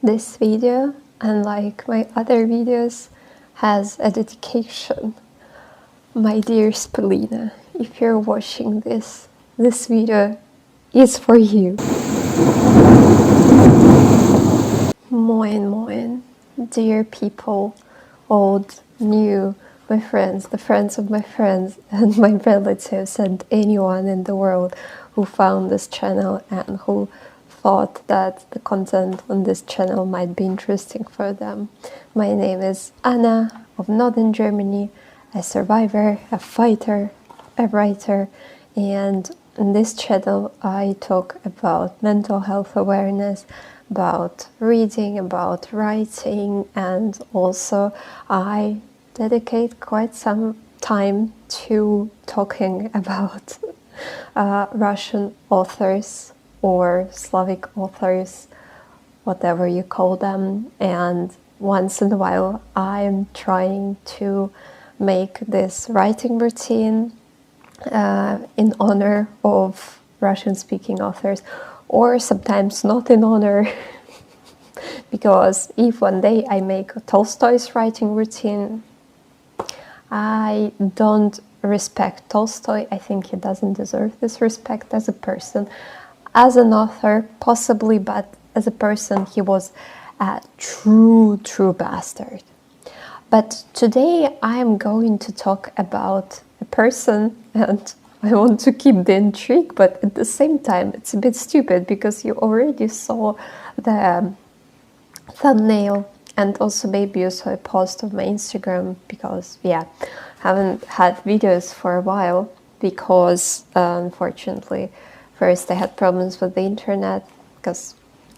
This video, unlike my other videos, has a dedication. My dear Spelina, if you're watching this video is for you. Moin moin, dear people, old, new, my friends, the friends of my friends, and my relatives, and anyone in the world who found this channel and who thought that the content on this channel might be interesting for them. My name is Anna of Northern Germany, a survivor, a fighter, a writer, and in this channel I talk about mental health awareness, about reading, about writing, and also I dedicate quite some time to talking about Russian authors or Slavic authors, whatever you call them, and once in a while I'm trying to make this writing routine in honor of Russian-speaking authors, or sometimes not in honor, because if one day I make Tolstoy's writing routine, I don't respect Tolstoy. I think he doesn't deserve this respect as a person. As an author, possibly, but as a person, he was a true bastard. But today I'm going to talk about a person, and I want to keep the intrigue, but at the same time it's a bit stupid because you already saw the thumbnail, and also maybe you saw a post of my Instagram, because yeah, I haven't had videos for a while because unfortunately first I had problems with the internet because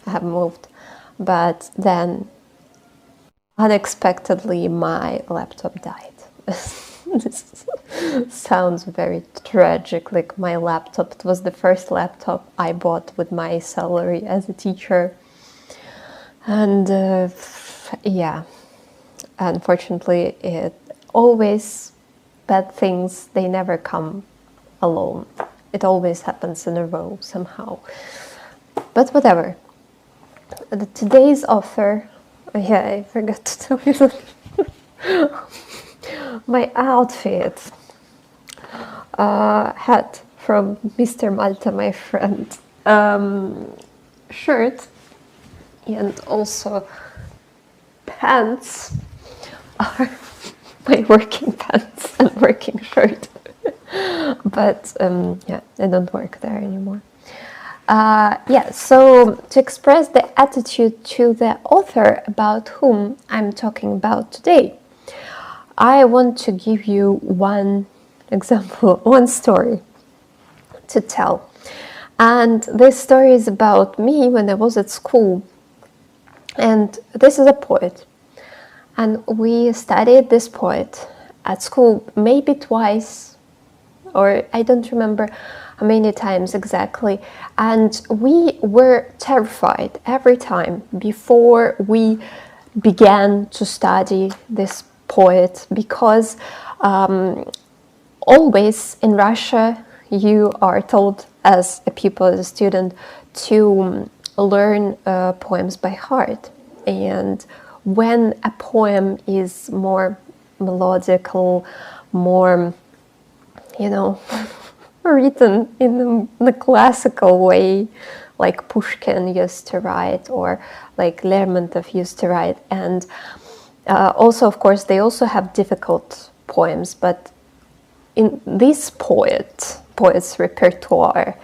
I have moved, but then unexpectedly my laptop died. This sounds very tragic, like my laptop, it was the first laptop I bought with my salary as a teacher, and yeah, unfortunately it always, bad things, they never come alone. It always happens in a row somehow. But whatever. Today's author, yeah, I forgot to tell you that my outfit, hat from Mr. Malta, my friend, shirt, and also pants are my working pants and working shirt. But yeah, I don't work there anymore. Yeah, so to express the attitude to the author about whom I'm talking about today, I want to give you one example, one story to tell. And this story is about me when I was at school. And this is a poet. And we studied this poet at school maybe twice, or I don't remember how many times exactly. And we were terrified every time before we began to study this poet, because always in Russia you are told as a pupil, as a student, to learn poems by heart. And when a poem is more melodical, more, you know, written in the classical way, like Pushkin used to write, or like Lermontov used to write, and also, of course, they also have difficult poems, but in this poet's repertoire,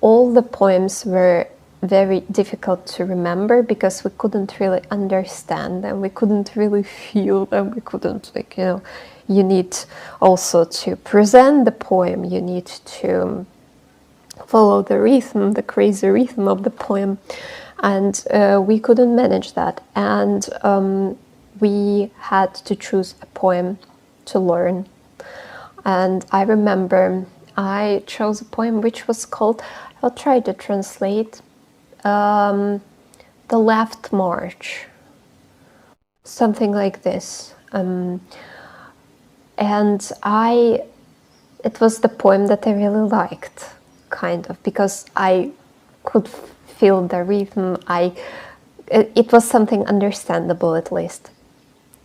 all the poems were very difficult to remember because we couldn't really understand them, we couldn't really feel them, we couldn't, like, you know, you need also to present the poem, you need to follow the rhythm, the crazy rhythm of the poem, and we couldn't manage that, and we had to choose a poem to learn. And I remember I chose a poem which was called, I'll try to translate, The Left March, something like this. And it was the poem that I really liked, kind of, because I could feel the rhythm, I it was something understandable at least.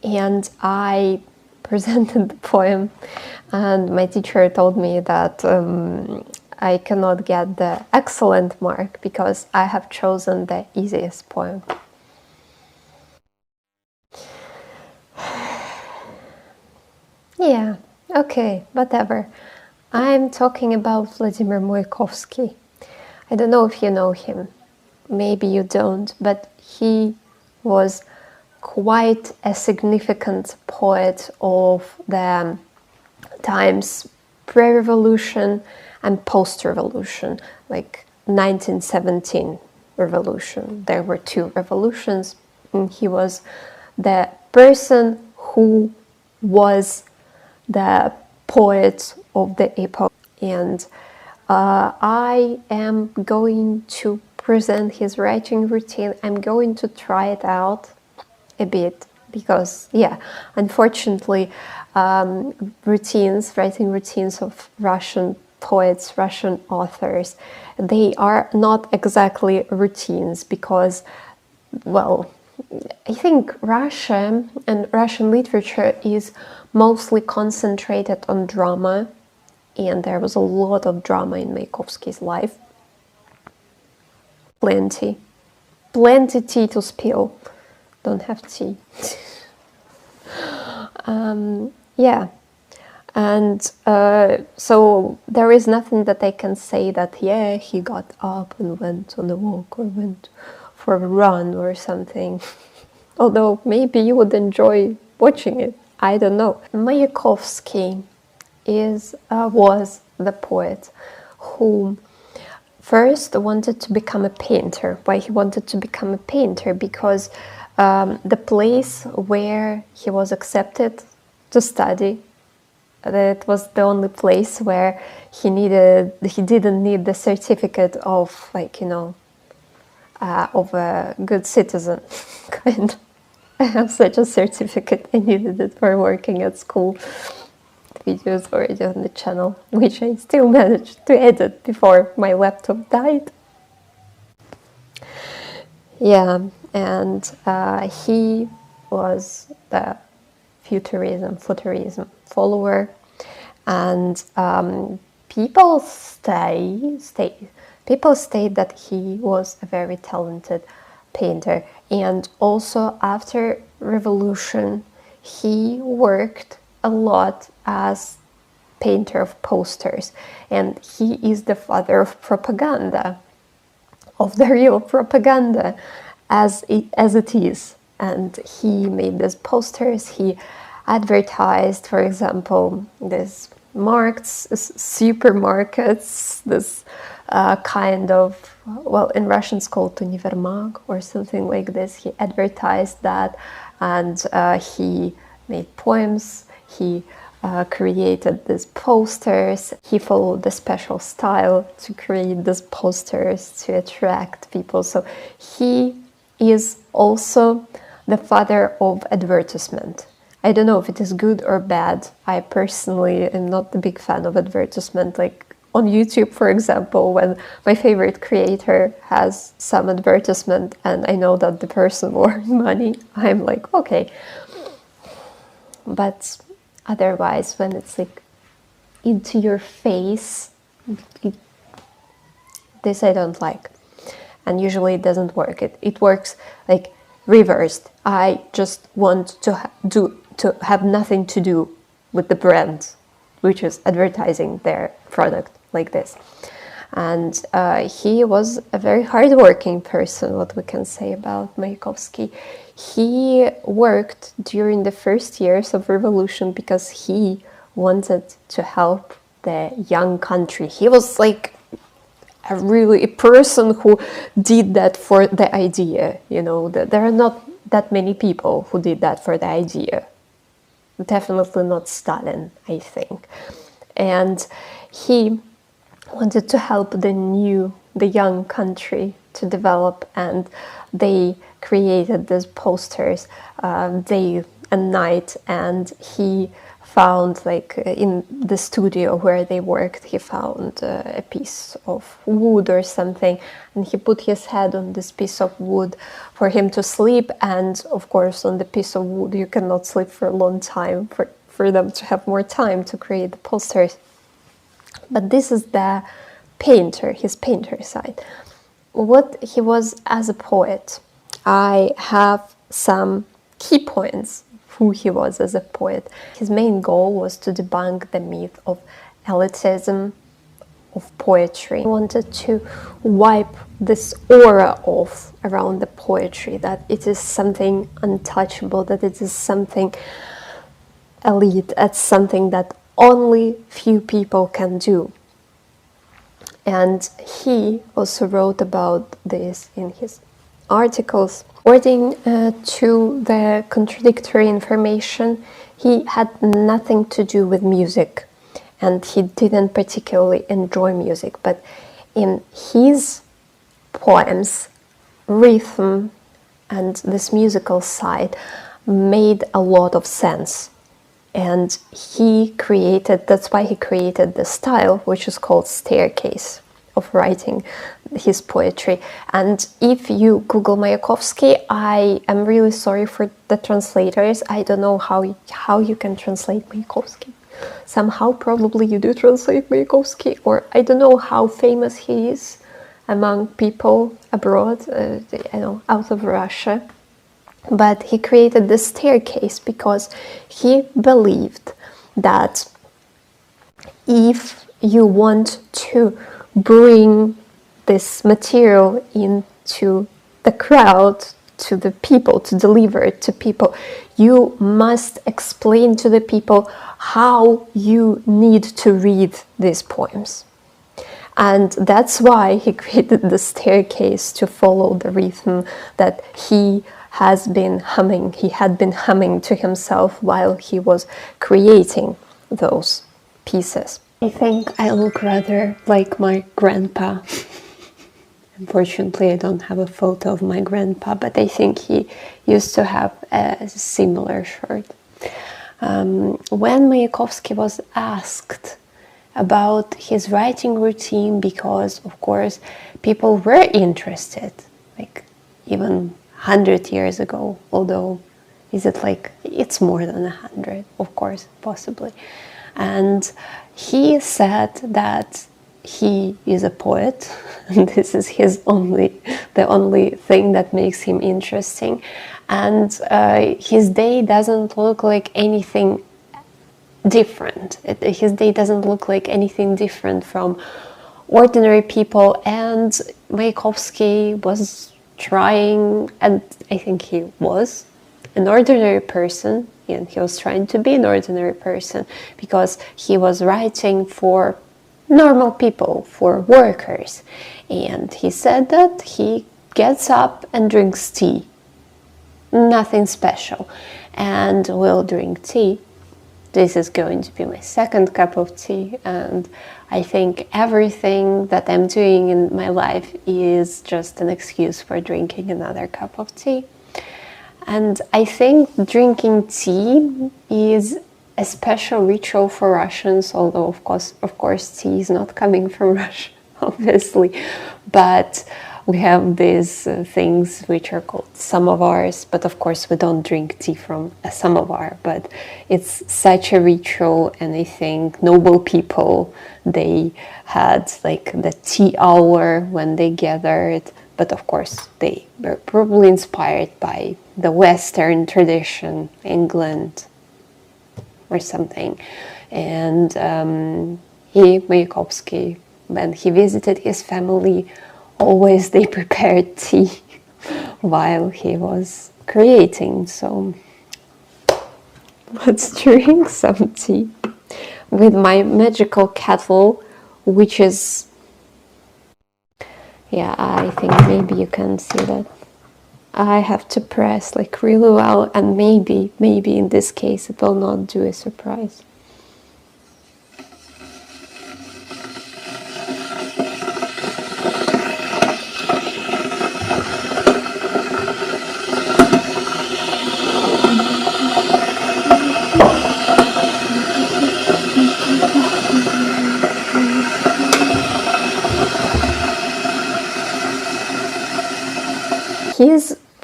And I presented the poem, and my teacher told me that I cannot get the excellent mark because I have chosen the easiest poem. Yeah, okay, whatever. I'm talking about Vladimir Mayakovsky. I don't know if you know him. Maybe you don't, but he was quite a significant poet of the times pre-revolution and post-revolution, like 1917 revolution. There were two revolutions, and he was the person who was the poet of the epoch. And I am going to present his writing routine. I'm going to try it out a bit because, yeah, unfortunately, writing routines of Russian poets, Russian authors, they are not exactly routines because, well, I think Russia and Russian literature is mostly concentrated on drama, and there was a lot of drama in Mayakovsky's life. Plenty tea to spill. Don't have tea. Yeah, and so there is nothing that I can say that, yeah, he got up and went on a walk or went for a run or something. Although maybe you would enjoy watching it. I don't know. Mayakovsky was the poet who first wanted to become a painter. Why he wanted to become a painter? Because the place where he was accepted to study, that was the only place where he didn't need the certificate of, like, you know, of a good citizen, kind of. I have such a certificate. I needed it for working at school. The video is already on the channel, which I still managed to edit before my laptop died. Yeah, and he was the futurism follower, and people state that he was a very talented painter. And also after revolution, he worked a lot as painter of posters, and he is the father of propaganda, of the real propaganda as it is. And he made these posters, he advertised, for example, this supermarkets, this kind of, well, in Russian it's called univermag or something like this. He advertised that, and he made poems, he created these posters. He followed the special style to create these posters to attract people. So he is also the father of advertisement. I don't know if it is good or bad. I personally am not a big fan of advertisement. Like on YouTube, for example, when my favorite creator has some advertisement and I know that the person will earn money, I'm like, okay. But otherwise, when it's like into your face, this I don't like. And usually it doesn't work. It works like reversed. I just want to have nothing to do with the brand, which is advertising their product like this. And he was a very hardworking person, what we can say about Mayakovsky. He worked during the first years of revolution because he wanted to help the young country. He was like a person who did that for the idea. You know, there are not that many people who did that for the idea. Definitely not Stalin, I think. And he wanted to help the young country to develop, and they created these posters. They a night, and he found, like, in the studio where they worked, he found a piece of wood or something, and he put his head on this piece of wood for him to sleep. And of course, on the piece of wood you cannot sleep for a long time, for them to have more time to create the posters. But this is the painter, his painter side. What he was as a poet, I have some key points who he was as a poet. His main goal was to debunk the myth of elitism of poetry. He wanted to wipe this aura off around the poetry, that it is something untouchable, that it is something elite, it's something that only few people can do. And he also wrote about this in his articles. According to the contradictory information, he had nothing to do with music, and he didn't particularly enjoy music. But in his poems, rhythm and this musical side made a lot of sense. And he created, that's why he created the style, which is called starcase, of writing his poetry. And if you Google Mayakovsky, I am really sorry for the translators. I don't know how you can translate Mayakovsky. Somehow probably you do translate Mayakovsky, or I don't know how famous he is among people abroad, out of Russia. But he created this staircase because he believed that if you want to bring this material into the crowd, to the people, to deliver it to people, you must explain to the people how you need to read these poems. And that's why he created the staircase, to follow the rhythm that he had been humming to himself while he was creating those pieces. I think I look rather like my grandpa. Unfortunately, I don't have a photo of my grandpa, but I think he used to have a similar shirt. When Mayakovsky was asked about his writing routine, because of course people were interested, like even 100 years ago, although it's more than 100, of course, possibly. And he said that he is a poet, and this is the only thing that makes him interesting. And his day doesn't look like anything different. His day doesn't look like anything different from ordinary people. And Mayakovsky was trying, and I think he was an ordinary person, and he was trying to be an ordinary person because he was writing for normal people, for workers. And he said that he gets up and drinks tea, nothing special, and will drink tea. This is going to be my second cup of tea, and I think everything that I'm doing in my life is just an excuse for drinking another cup of tea. And I think drinking tea is a special ritual for Russians, although of course tea is not coming from Russia, obviously, but we have these things which are called samovars, but of course we don't drink tea from a samovar, but it's such a ritual. And I think noble people, they had like the tea hour when they gathered, but of course they were probably inspired by the Western tradition, England or something. And Mayakovsky, when he visited his family, always they prepared tea while he was creating. So let's drink some tea with my magical kettle, which is, yeah, I think maybe you can see that I have to press like really well, and maybe in this case it will not do a surprise.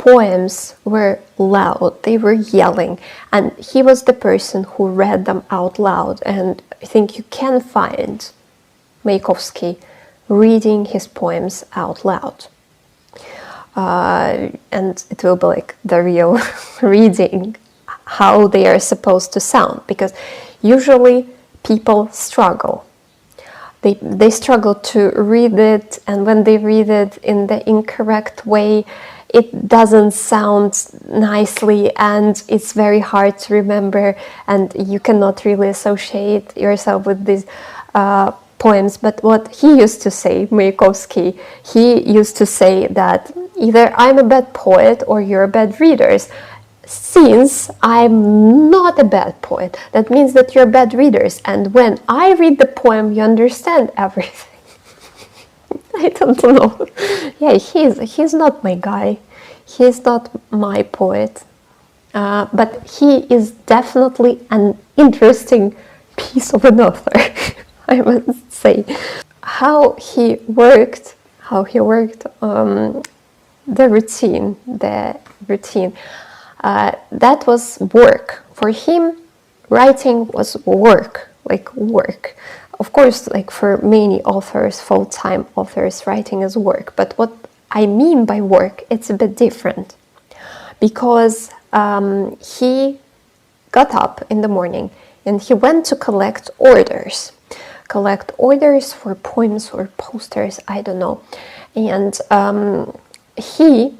poems were loud, they were yelling, and he was the person who read them out loud. And I think you can find Mayakovsky reading his poems out loud. And it will be like the real reading, how they are supposed to sound, because usually people struggle. They struggle to read it, and when they read it in the incorrect way, it doesn't sound nicely, and it's very hard to remember, and you cannot really associate yourself with these poems. But what he used to say, Mayakovsky, he used to say that either I'm a bad poet or you're bad readers. Since I'm not a bad poet, that means that you're bad readers, and when I read the poem, you understand everything. I don't know. Yeah, he's not my guy. He's not my poet. But he is definitely an interesting piece of an author, I must say. How he worked the routine. That was work. For him, writing was work, like work. Of course, like for many authors, full-time authors, writing is work. But what I mean by work, it's a bit different. Because he got up in the morning and he went to collect orders. Collect orders for poems or posters, I don't know. And he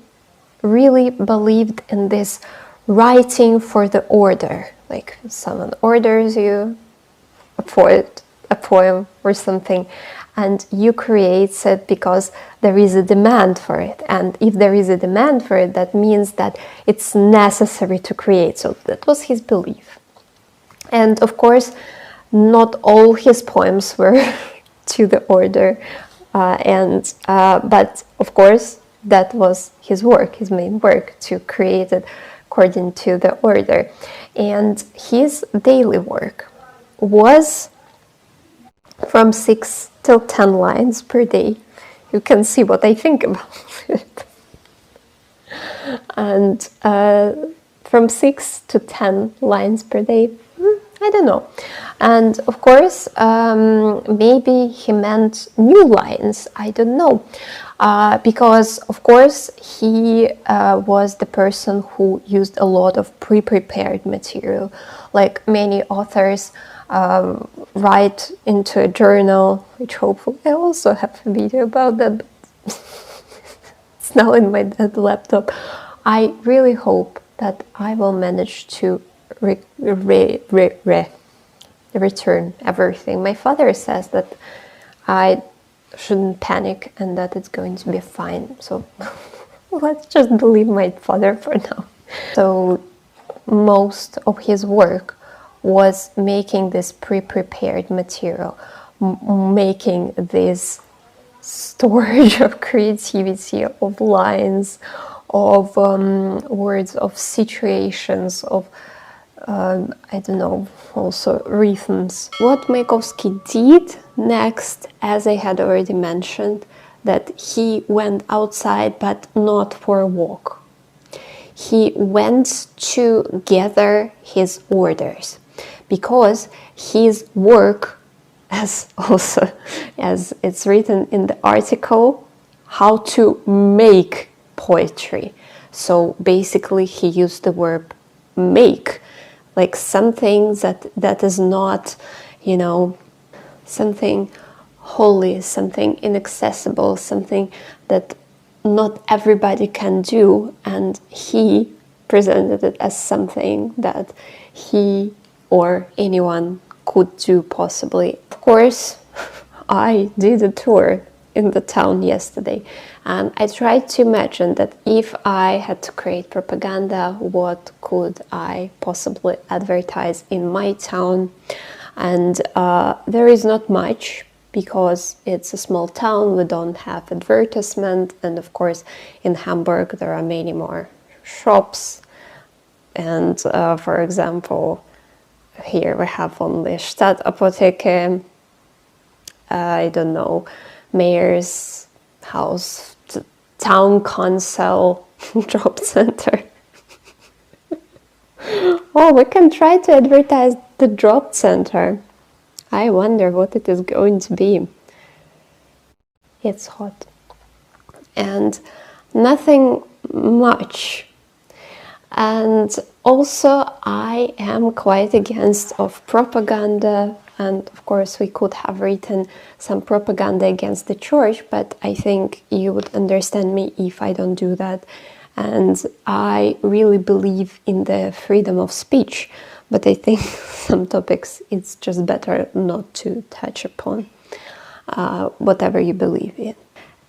really believed in this writing for the order. Like someone orders you a poem or something, and you create it because there is a demand for it. And if there is a demand for it, that means that it's necessary to create. So that was his belief. And of course, not all his poems were to the order, but of course, that was his work, his main work, to create it according to the order. And his daily work was from 6 till 10 lines per day. You can see what I think about it. And from 6 to 10 lines per day, I don't know. And of course, maybe he meant new lines, I don't know. Because, of course, he was the person who used a lot of pre-prepared material. Like many authors write into a journal, which hopefully I also have a video about that, but it's now in my dead laptop. I really hope that I will manage to return everything. My father says that I shouldn't panic and that it's going to be fine. So let's just believe my father for now. So most of his work was making this pre-prepared material, making this storage of creativity, of lines, of words, of situations, of I don't know, also rhythms. What Mayakovsky did next, as I had already mentioned, that he went outside but not for a walk. He went to gather his orders, because his work, as it's written in the article, how to make poetry. So basically he used the word make, like something that is not, you know, something holy, something inaccessible, something that not everybody can do, and he presented it as something that he or anyone could do possibly. Of course, I did a tour in the town yesterday, and I tried to imagine that if I had to create propaganda, what could I possibly advertise in my town? And there is not much, because it's a small town, we don't have advertisement, and of course in Hamburg there are many more shops, and for example, here we have only Stadtapotheke, I don't know, mayor's house, town council, Drop center. Oh, we can try to advertise the drop center. I wonder what it is going to be. It's hot. And nothing much. And also I am quite against of propaganda, and of course we could have written some propaganda against the church, but I think you would understand me if I don't do that. And I really believe in the freedom of speech, but I think some topics it's just better not to touch upon, whatever you believe in.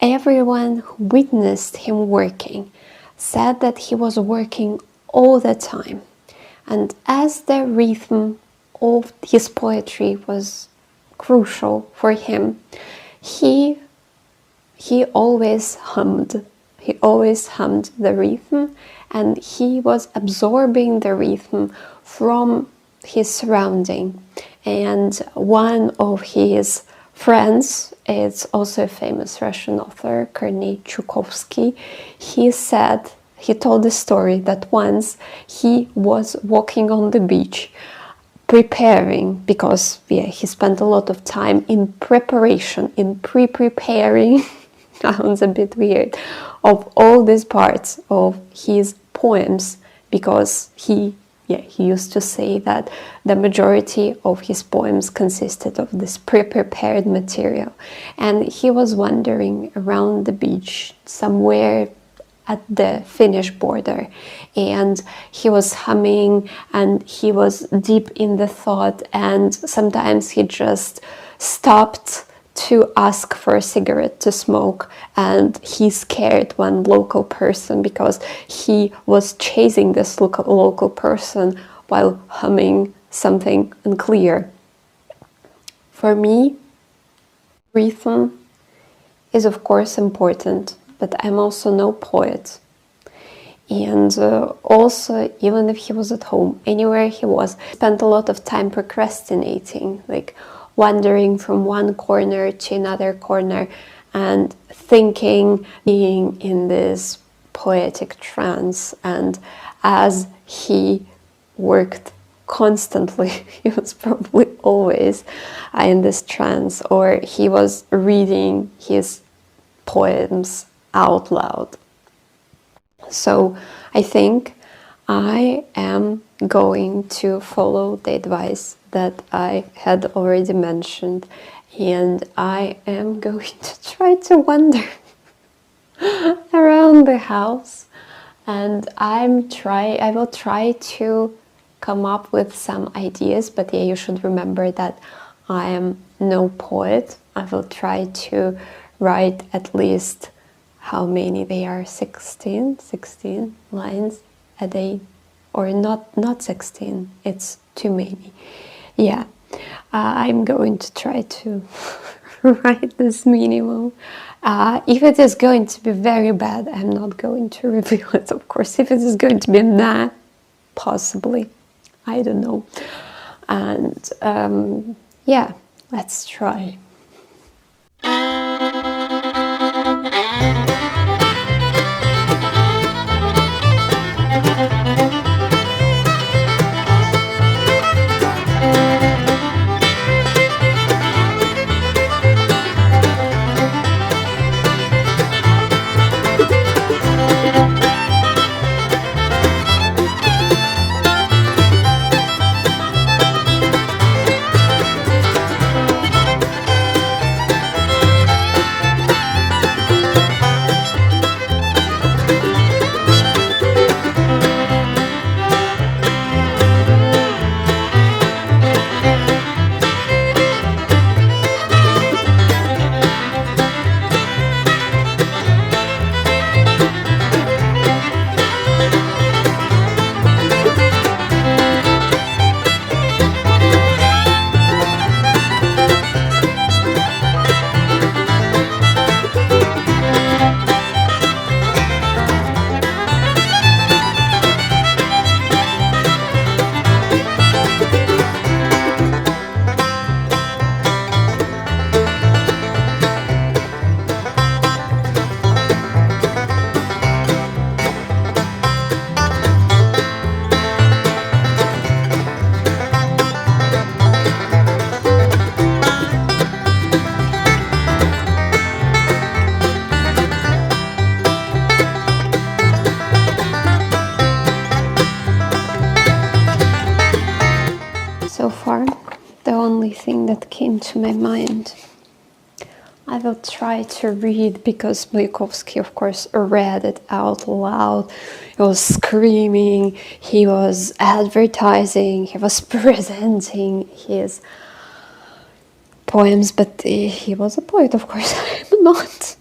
Everyone who witnessed him working said that he was working all the time, and as the rhythm of his poetry was crucial for him, he always hummed. He always hummed the rhythm, and he was absorbing the rhythm from his surrounding. And one of his friends, it's also a famous Russian author, Kornei Chukovsky, he told the story that once he was walking on the beach preparing, because he spent a lot of time in preparation, in pre-preparing, sounds a bit weird, of all these parts of his poems, because he used to say that the majority of his poems consisted of this pre-prepared material. And he was wandering around the beach somewhere at the Finnish border, and he was humming and he was deep in the thought, and sometimes he just stopped to ask for a cigarette to smoke, and he scared one local person because he was chasing this local person while humming something unclear. For me, rhythm is of course important, but I'm also no poet. And also, even if he was at home, anywhere he was, spent a lot of time procrastinating, like wandering from one corner to another corner and thinking, being in this poetic trance. And as he worked constantly, he was probably always in this trance, or he was reading his poems out loud. So I think I am going to follow the advice that I had already mentioned, and I am going to try to wander around the house, and I will try to come up with some ideas, but you should remember that I am no poet. I will try to write at least, how many they are, 16 lines a day, or not 16, it's too many. I'm going to try to write this minimum. If it is going to be very bad, I'm not going to reveal it, of course. If it is going to be possibly, I don't know. And let's try. thing that came to my mind. I will try to read, because Mayakovsky, of course, read it out loud. He was screaming, he was advertising, he was presenting his poems, but he was a poet, of course. I'm not.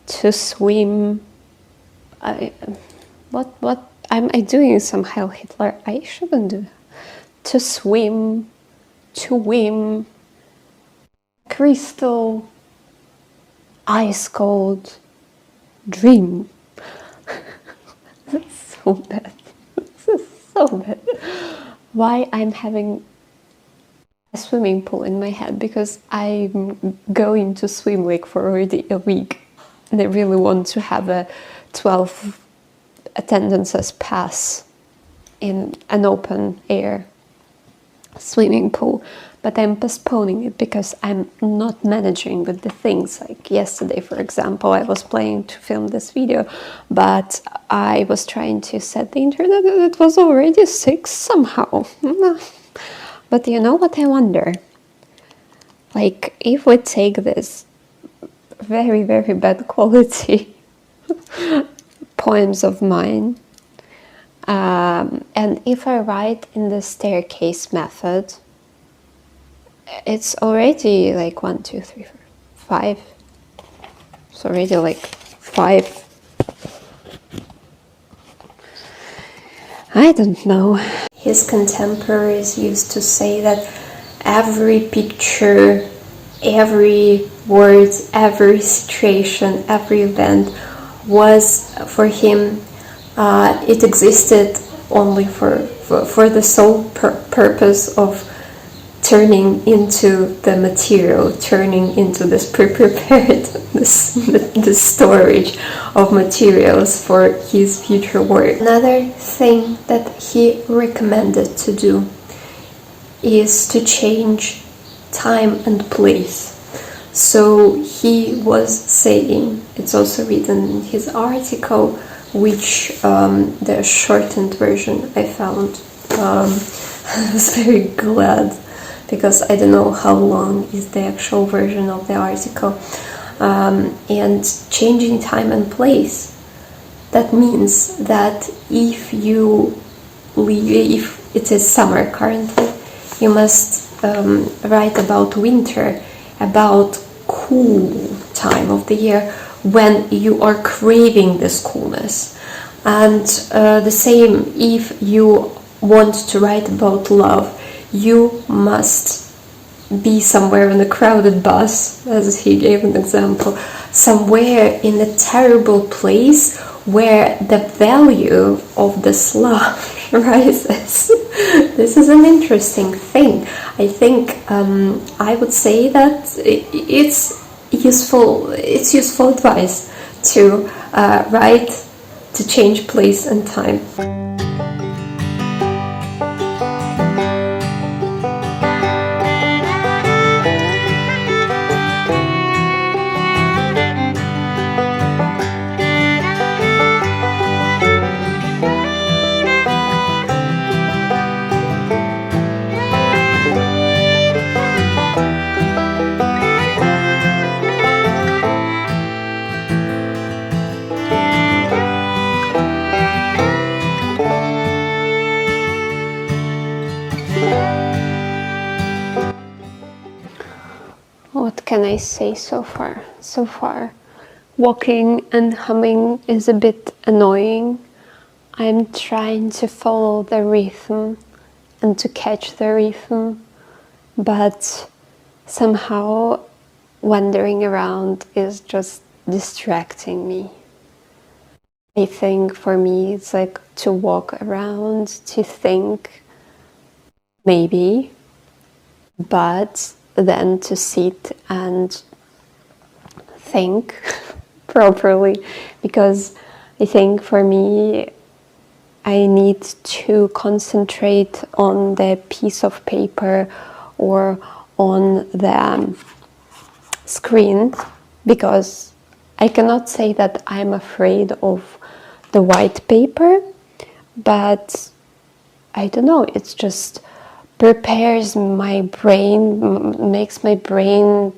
To swim. What am I doing? Some Heil Hitler? I shouldn't do. To swim, to whim, crystal, ice cold, dream. This is so bad. This is so bad. Why I'm having a swimming pool in my head? Because I'm going to swim like for already a week. And I really want to have a 12 attendances pass in an open air swimming pool, but I'm postponing it because I'm not managing with the things. Like yesterday, for example, I was planning to film this video, but I was trying to set the internet and it was already 6 somehow. But you know what I wonder? Like, if we take this very, very bad quality poems of mine, and if I write in the staircase method, it's already like 1, 2, 3, 4, 5. It's already like 5. I don't know. His contemporaries used to say that every picture, every word, every situation, every event was for him, it existed only for the sole purpose of turning into the material, turning into this prepared this storage of materials for his future work. Another thing that he recommended to do is to change time and place. So he was saying, it's also written in his article, which the shortened version I found. I was very glad, because I don't know how long is the actual version of the article. And changing time and place, that means that if you leave, if it is summer currently, you must write about winter, about cool time of the year, when you are craving this coolness. And the same, if you want to write about love, you must be somewhere in a crowded bus, as he gave an example, somewhere in a terrible place where the value of this love rises. This is an interesting thing. I think I would say that it's useful advice to write, to change place and time. What can I say so far? So far, walking and humming is a bit annoying. I'm trying to follow the rhythm and to catch the rhythm, but somehow wandering around is just distracting me. I think for me it's like to walk around, to think, maybe, but then to sit and think properly, because I think for me I need to concentrate on the piece of paper or on the screen, because I cannot say that I'm afraid of the white paper, but I don't know, it's just prepares my brain, makes my brain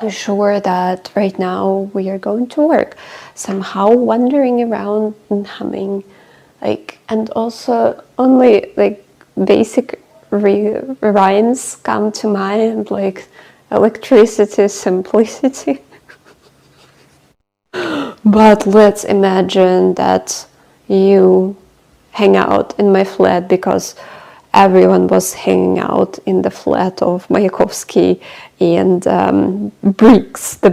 sure that right now we are going to work. Somehow wandering around and humming, like, and also only like basic rhymes come to mind, like electricity, simplicity. But let's imagine that you hang out in my flat, because everyone was hanging out in the flat of Mayakovsky and the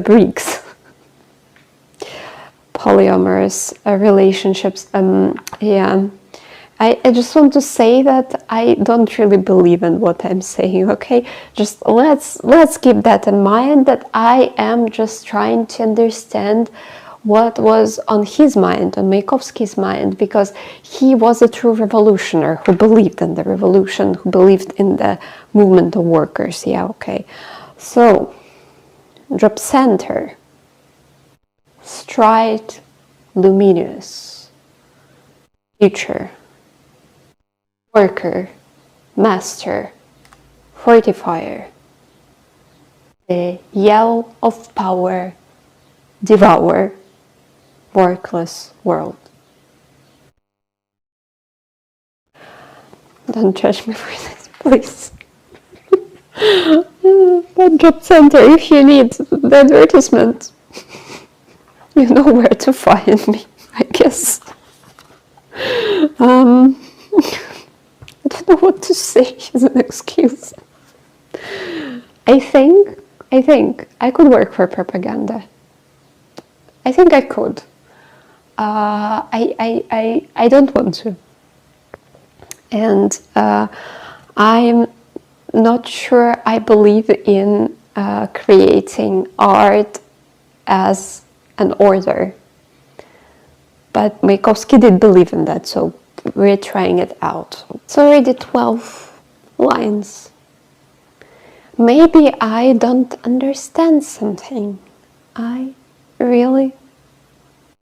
Briggs. Polyamorous relationships. Yeah. I just want to say that I don't really believe in what I'm saying, okay? Just let's keep that in mind, that I am just trying to understand what was on his mind, on Mayakovsky's mind, because he was a true revolutionary who believed in the revolution, who believed in the movement of workers. Yeah, okay. So, drop center, stride, luminous, future, worker, master, fortifier, the yell of power, devour, workless world. Don't judge me for this, please. But job center, if you need the advertisement, you know where to find me, I guess. I don't know what to say as an excuse. I think I could work for propaganda. I think I could. I don't want to. And I'm not sure I believe in creating art as an order. But Mayakovsky did believe in that, so we're trying it out. It's already 12 lines. Maybe I don't understand something. I really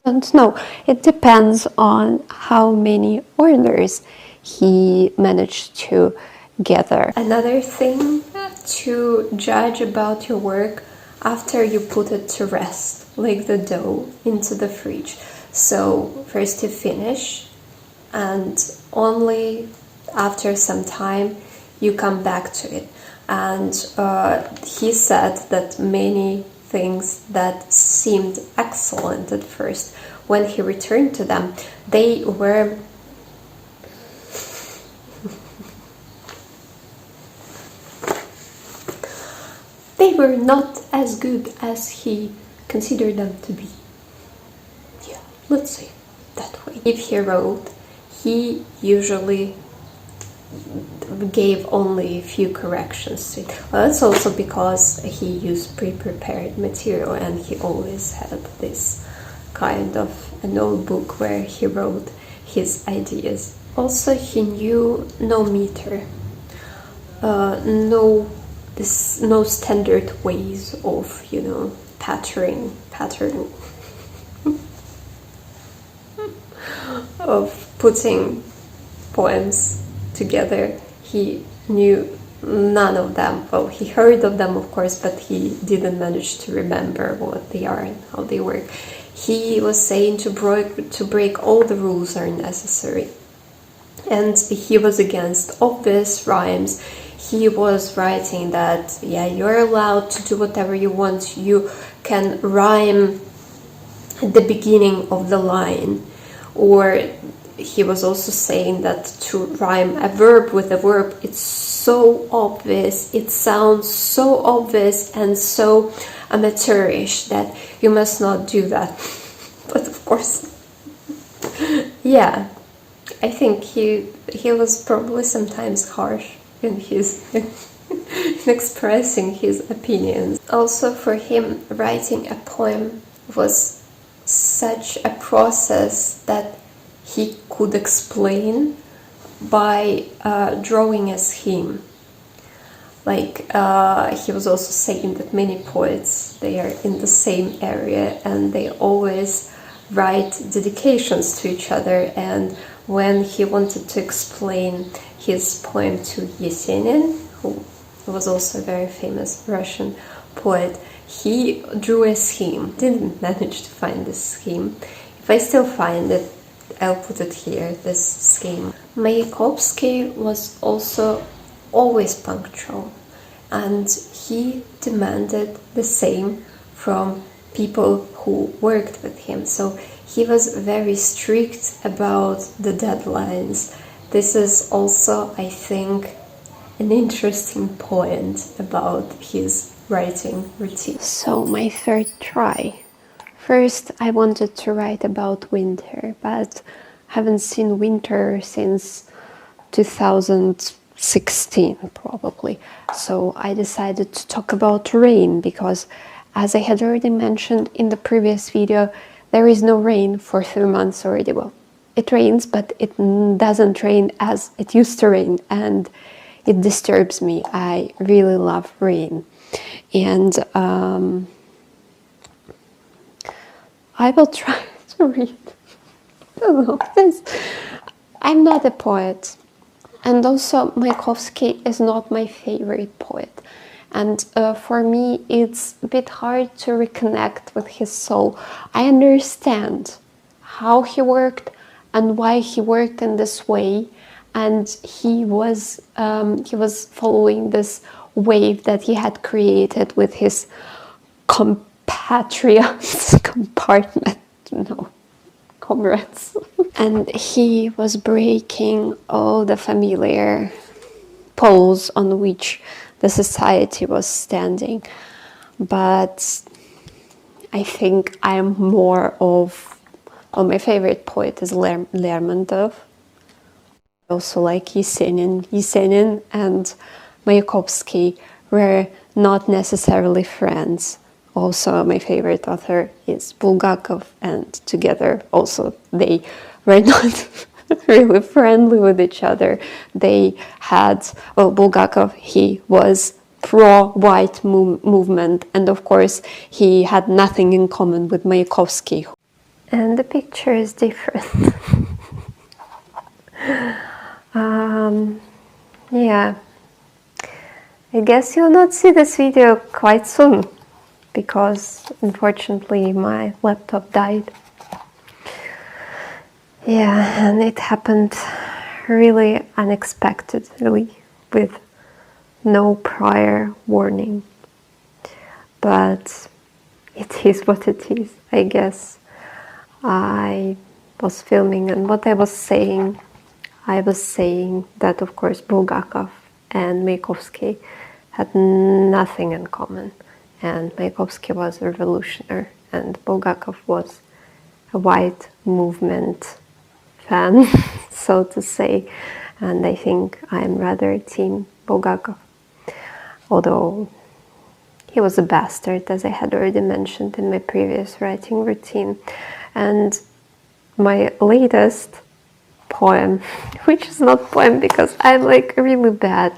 don't know. It depends on how many orders he managed to gather. Another thing to judge about your work after you put it to rest, like the dough into the fridge. So first you finish, and only after some time you come back to it. And he said that many things that seemed excellent at first, when he returned to them, they were not as good as he considered them to be. Yeah, let's say that way. If he wrote, he usually gave only a few corrections to it. Well, that's also because he used pre-prepared material, and he always had this kind of a notebook where he wrote his ideas. Also, he knew no meter, no standard ways of, pattern of putting poems together. He knew none of them. Well, he heard of them, of course, but he didn't manage to remember what they are and how they work. He was saying to break all the rules are necessary, and he was against obvious rhymes. He was writing that, yeah, you're allowed to do whatever you want. You can rhyme at the beginning of the line. Or he was also saying that to rhyme a verb with a verb, it's so obvious, it sounds so obvious and so amateurish that you must not do that. But of course, yeah, I think he was probably sometimes harsh in his in expressing his opinions. Also, for him, writing a poem was such a process that he could explain by drawing a scheme. Like, he was also saying that many poets, they are in the same area and they always write dedications to each other, and when he wanted to explain his poem to Yesenin, who was also a very famous Russian poet, he drew a scheme. Didn't manage to find this scheme. If I still find it, I'll put it here, this scheme. Mayakovsky was also always punctual, and he demanded the same from people who worked with him. So he was very strict about the deadlines. This is also, I think, an interesting point about his writing routine. So my third try. First, I wanted to write about winter, but haven't seen winter since 2016 probably. So I decided to talk about rain because, as I had already mentioned in the previous video, there is no rain for 3 months already. Well, it rains, but it doesn't rain as it used to rain, and it disturbs me. I really love rain. And I will try to read. I don't know, I'm not a poet. And also, Mayakovsky is not my favorite poet. And for me, it's a bit hard to reconnect with his soul. I understand how he worked and why he worked in this way. And he was following this wave that he had created with his compatriots, comrades. And he was breaking all the familiar poles on which the society was standing. But I think I'm more of, my favorite poet is Lermontov. I also like Yesenin. Yesenin and Mayakovsky were not necessarily friends. Also, my favorite author is Bulgakov, and together also they were not really friendly with each other. They had, Bulgakov, he was pro-white movement, and of course he had nothing in common with Mayakovsky. And the picture is different. Yeah, I guess you'll not see this video quite soon, because unfortunately my laptop died. Yeah, and it happened really unexpectedly with no prior warning. But it is what it is, I guess. I was filming, and what I was saying that, of course, Bulgakov and Mayakovsky had nothing in common. And Mayakovsky was a revolutionary, and Bulgakov was a white movement fan, so to say. And I think I'm rather team Bulgakov. Although he was a bastard, as I had already mentioned in my previous writing routine. And my latest poem, which is not poem because I'm like really bad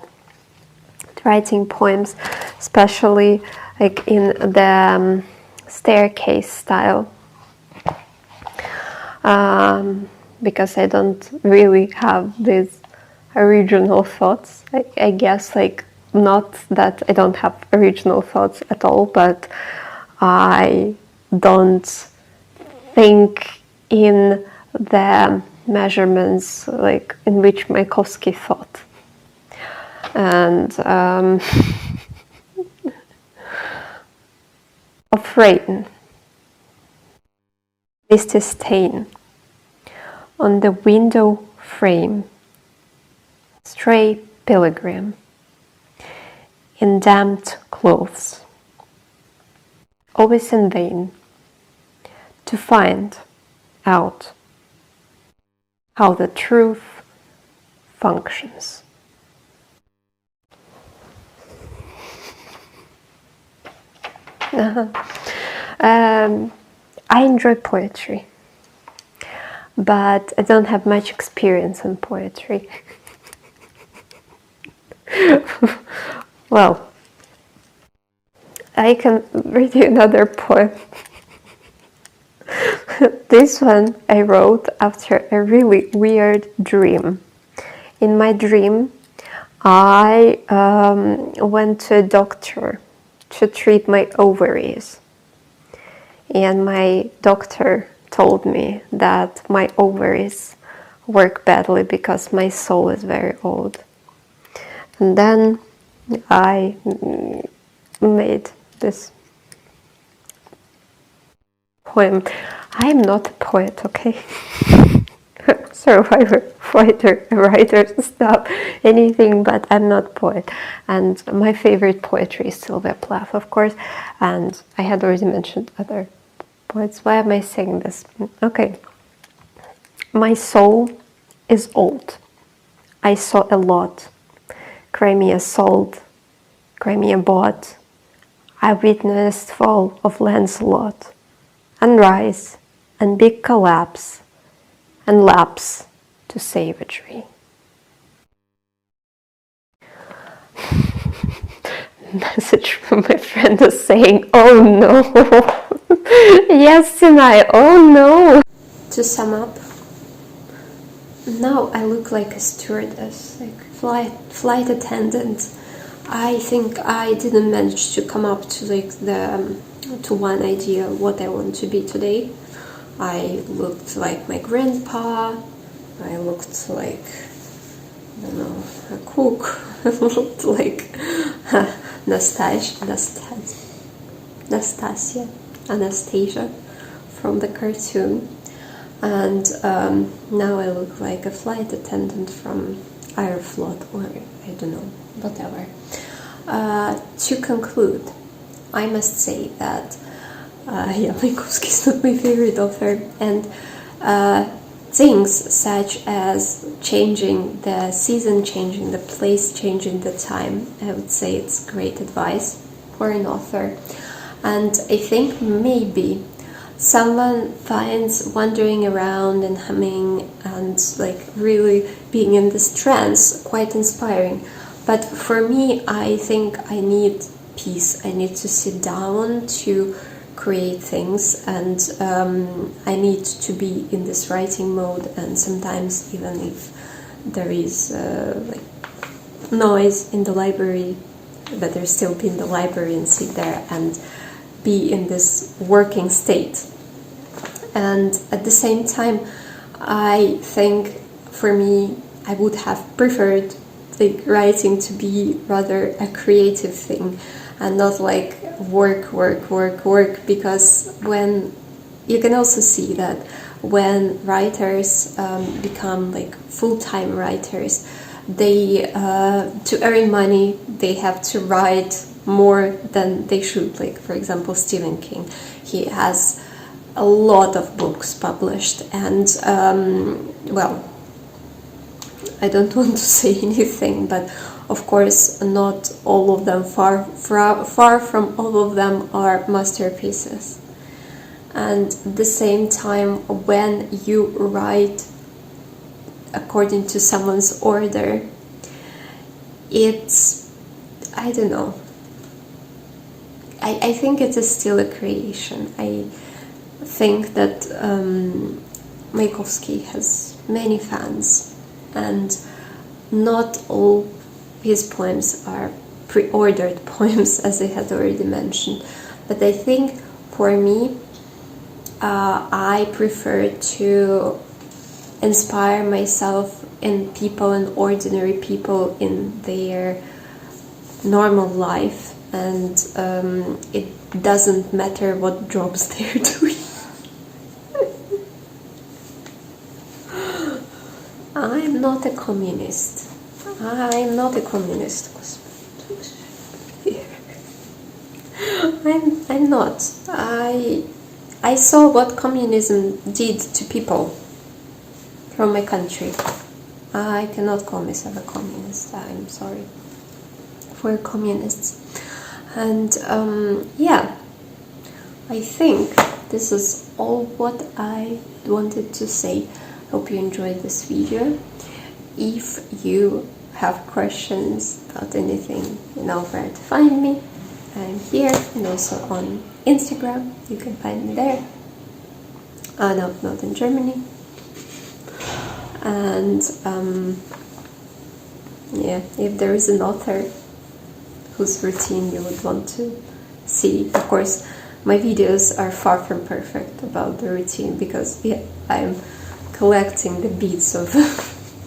at writing poems, especially like in the staircase style, because I don't really have these original thoughts. I guess, like, not that I don't have original thoughts at all, but I don't think in the measurements like in which Mayakovsky thought. And of rain, misty stain on the window frame, stray pilgrim in damped clothes, always in vain to find out how the truth functions. I enjoy poetry, but I don't have much experience in poetry. Well, I can read you another poem. This one I wrote after a really weird dream. In my dream, I went to a doctor to treat my ovaries. And my doctor told me that my ovaries work badly because my soul is very old. And then I made this poem. I'm not a poet, okay? Survivor, fighter, writer, stuff, anything, but I'm not a poet. And my favorite poetry is Sylvia Plath, of course, and I had already mentioned other poets. Why am I saying this? Okay. My soul is old. I saw a lot. Crimea sold, Crimea bought. I witnessed fall of Lancelot, and rise, and big collapse, and lapse to savagery. Message from my friend is saying, oh no. Yes, Sinai, oh no. To sum up, now I look like a stewardess, like flight attendant. I think I didn't manage to come up to like to one idea of what I want to be today. I looked like my grandpa. I looked like, I don't know, a cook. I looked like Anastasia from the cartoon. And now I look like a flight attendant from Aeroflot, or I don't know, whatever. To conclude, I must say that Mayakovsky is not my favorite author, and things such as changing the season, changing the place, changing the time, I would say it's great advice for an author. And I think maybe someone finds wandering around and humming and like really being in this trance quite inspiring. But for me, I think I need peace. I need to sit down to create things, and I need to be in this writing mode. And sometimes, even if there is like noise in the library, better still be in the library and sit there and be in this working state. And at the same time, I think for me, I would have preferred like writing to be rather a creative thing and not like work, because when you can also see that when writers become like full-time writers, they to earn money they have to write more than they should. Like for example, Stephen King, he has a lot of books published, and well, I don't want to say anything, but of course not all of them, far from all of them are masterpieces. And at the same time, when you write according to someone's order, it's, I don't know, I think it is still a creation. I think that Mayakovsky has many fans, and not all his poems are pre-ordered poems, as I had already mentioned. But I think for me, I prefer to inspire myself in people and ordinary people in their normal life, and it doesn't matter what jobs they're doing. I'm not a communist. I'm not a communist. I'm not. I saw what communism did to people from my country. I cannot call myself a communist. I'm sorry for communists. And yeah, I think this is all what I wanted to say. Hope you enjoyed this video. If you have questions about anything, you know where to find me. I'm here, and also on Instagram, you can find me there. out of Northern Germany. And yeah, if there is an author whose routine you would want to see, of course, my videos are far from perfect about the routine, because I'm collecting the beats of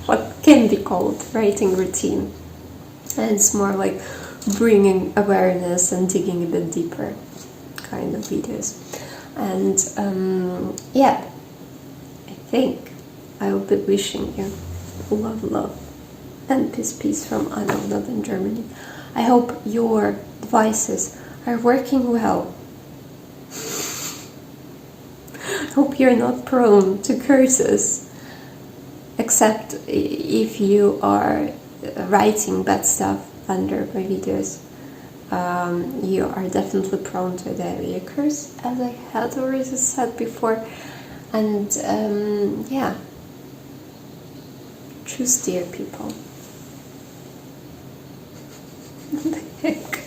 what can be called writing routine, and it's more like bringing awareness and digging a bit deeper kind of videos. And yeah, I think I will be wishing you love and peace from Anna of Northern Germany. I hope your devices are working well. I hope you're not prone to curses, except if you are writing bad stuff under my videos. You are definitely prone to the curse, as I had already said before. And yeah, choose dear people. What the heck?